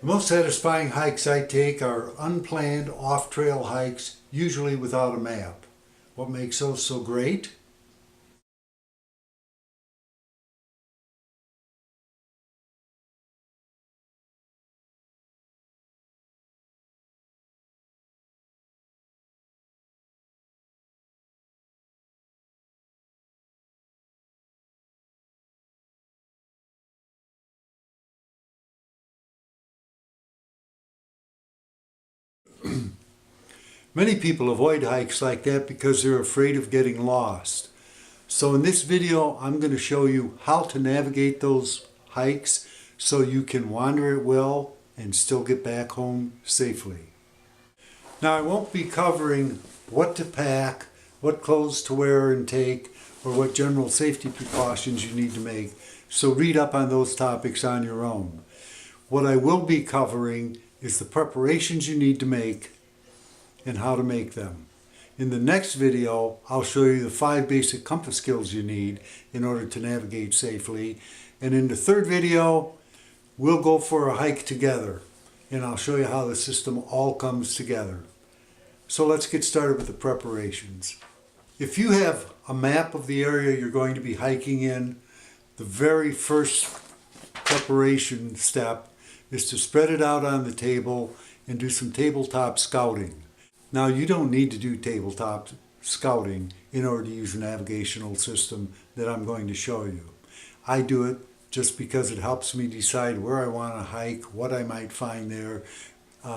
The most satisfying hikes I take are unplanned off-trail hikes, usually without a map. What makes those so great? Many people avoid hikes like that because they're afraid of getting lost. So in this video, I'm going to show you how to navigate those hikes so you can wander at will and still get back home safely. Now, I won't be covering what to pack, what clothes to wear and take, or what general safety precautions you need to make, so read up on those topics on your own. What I will be covering is the preparations you need to make and how to make them. In the next video, I'll show you the 5 basic compass skills you need in order to navigate safely. And in the third video, we'll go for a hike together, and I'll show you how the system all comes together. So let's get started with the preparations. If you have a map of the area you're going to be hiking in, the very first preparation step is to spread it out on the table and do some tabletop scouting. Now, you don't need to do tabletop scouting in order to use a navigational system that I'm going to show you. I do it just because it helps me decide where I want to hike, what I might find there,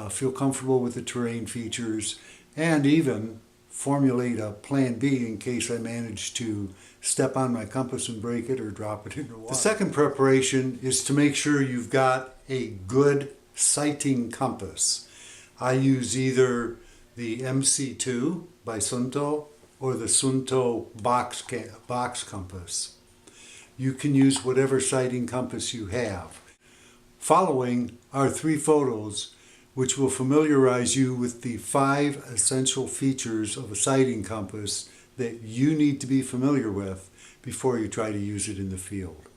feel comfortable with the terrain features, and even formulate a plan B in case I manage to step on my compass and break it or drop it in the water. The second preparation is to make sure you've got a good sighting compass. I use either the MC2 by Suunto or the Suunto box compass. You can use whatever sighting compass you have. Following are 3 photos which will familiarize you with the 5 essential features of a sighting compass that you need to be familiar with before you try to use it in the field.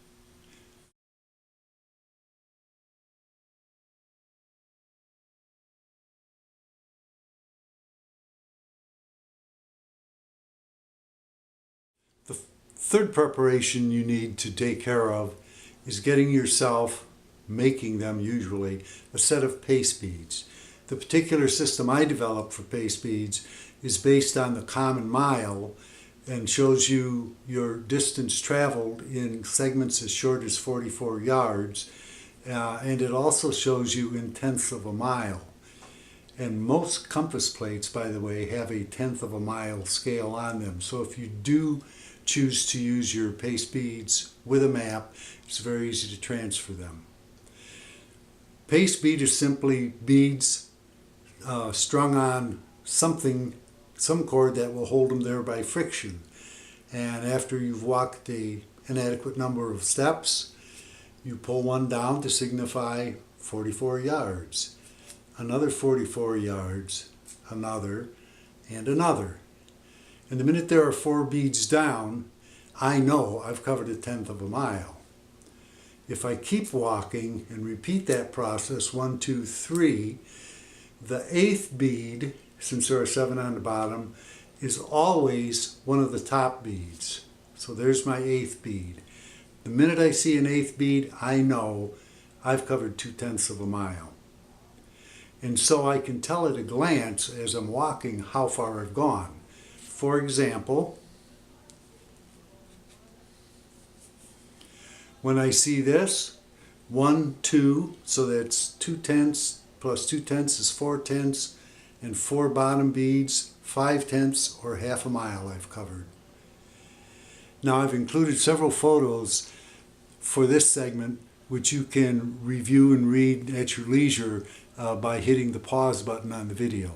The third preparation you need to take care of is getting yourself, making them usually, a set of pace beads. The particular system I developed for pace beads is based on the common mile and shows you your distance traveled in segments as short as 44 yards, and it also shows you in tenths of a mile. And most compass plates, by the way, have a tenth of a mile scale on them. So if you do choose to use your pace beads with a map, it's very easy to transfer them. Pace bead is simply beads strung on some cord that will hold them there by friction. And after you've walked an adequate number of steps, you pull one down to signify 44 yards. Another 44 yards, another, and another. And the minute there are 4 beads down, I know I've covered a tenth of a mile. If I keep walking and repeat that process, 1, 2, 3, the 8th bead, since there are 7 on the bottom, is always one of the top beads. So there's my 8th bead. The minute I see an 8th bead, I know I've covered 2/10 of a mile. And so I can tell at a glance as I'm walking how far I've gone. For example, when I see this, 1, 2, so that's 2/10 plus 2/10 is 4/10, and 4 bottom beads, 5/10 or half a mile I've covered. Now, I've included several photos for this segment which you can review and read at your leisure by hitting the pause button on the video.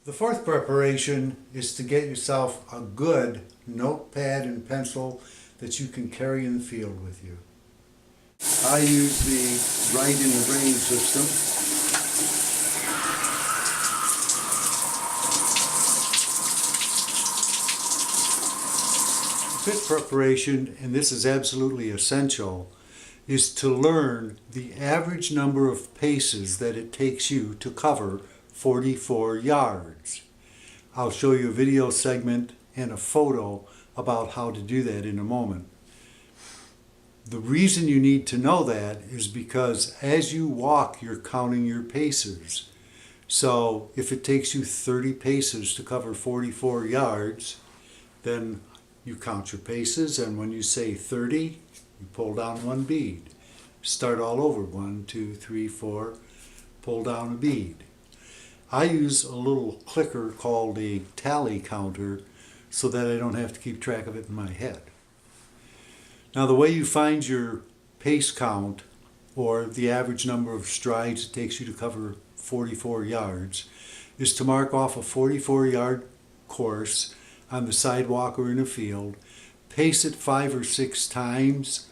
The fourth preparation is to get yourself a good notepad and pencil that you can carry in the field with you. I use the Write in the Rain system. The fifth preparation, and this is absolutely essential, is to learn the average number of paces that it takes you to cover 44 yards. I'll show you a video segment and a photo about how to do that in a moment. The reason you need to know that is because as you walk, you're counting your paces. So if it takes you 30 paces to cover 44 yards, then you count your paces, and when you say 30, you pull down one bead. Start all over. 1, 2, 3, 4. Pull down a bead. I use a little clicker called a tally counter so that I don't have to keep track of it in my head. Now, the way you find your pace count, or the average number of strides it takes you to cover 44 yards, is to mark off a 44-yard course on the sidewalk or in a field, pace it 5 or 6 times,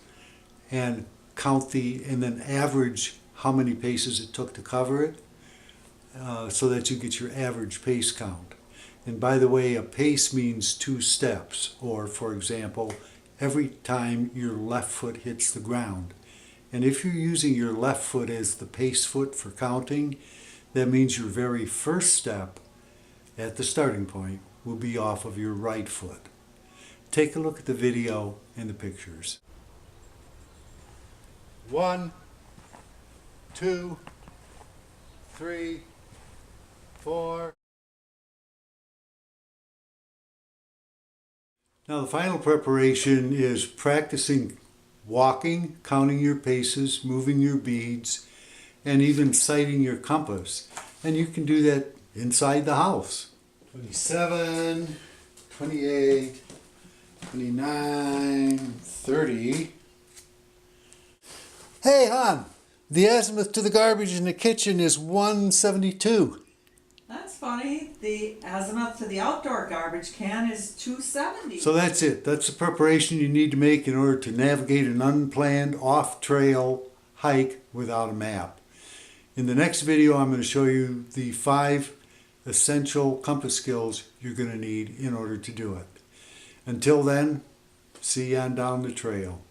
and and then average how many paces it took to cover it, so that you get your average pace count. And by the way, a pace means 2 steps, or for example, every time your left foot hits the ground. And if you're using your left foot as the pace foot for counting, that means your very first step at the starting point will be off of your right foot. Take a look at the video and the pictures. 1, 2, 3, 4. Now the final preparation is practicing walking, counting your paces, moving your beads, and even sighting your compass. And you can do that inside the house. 27, 28, 29, 30. Hey, hon, the azimuth to the garbage in the kitchen is 172. That's funny. The azimuth to the outdoor garbage can is 270. So that's it. That's the preparation you need to make in order to navigate an unplanned, off-trail hike without a map. In the next video, I'm going to show you the 5 essential compass skills you're going to need in order to do it. Until then, see you on down the trail.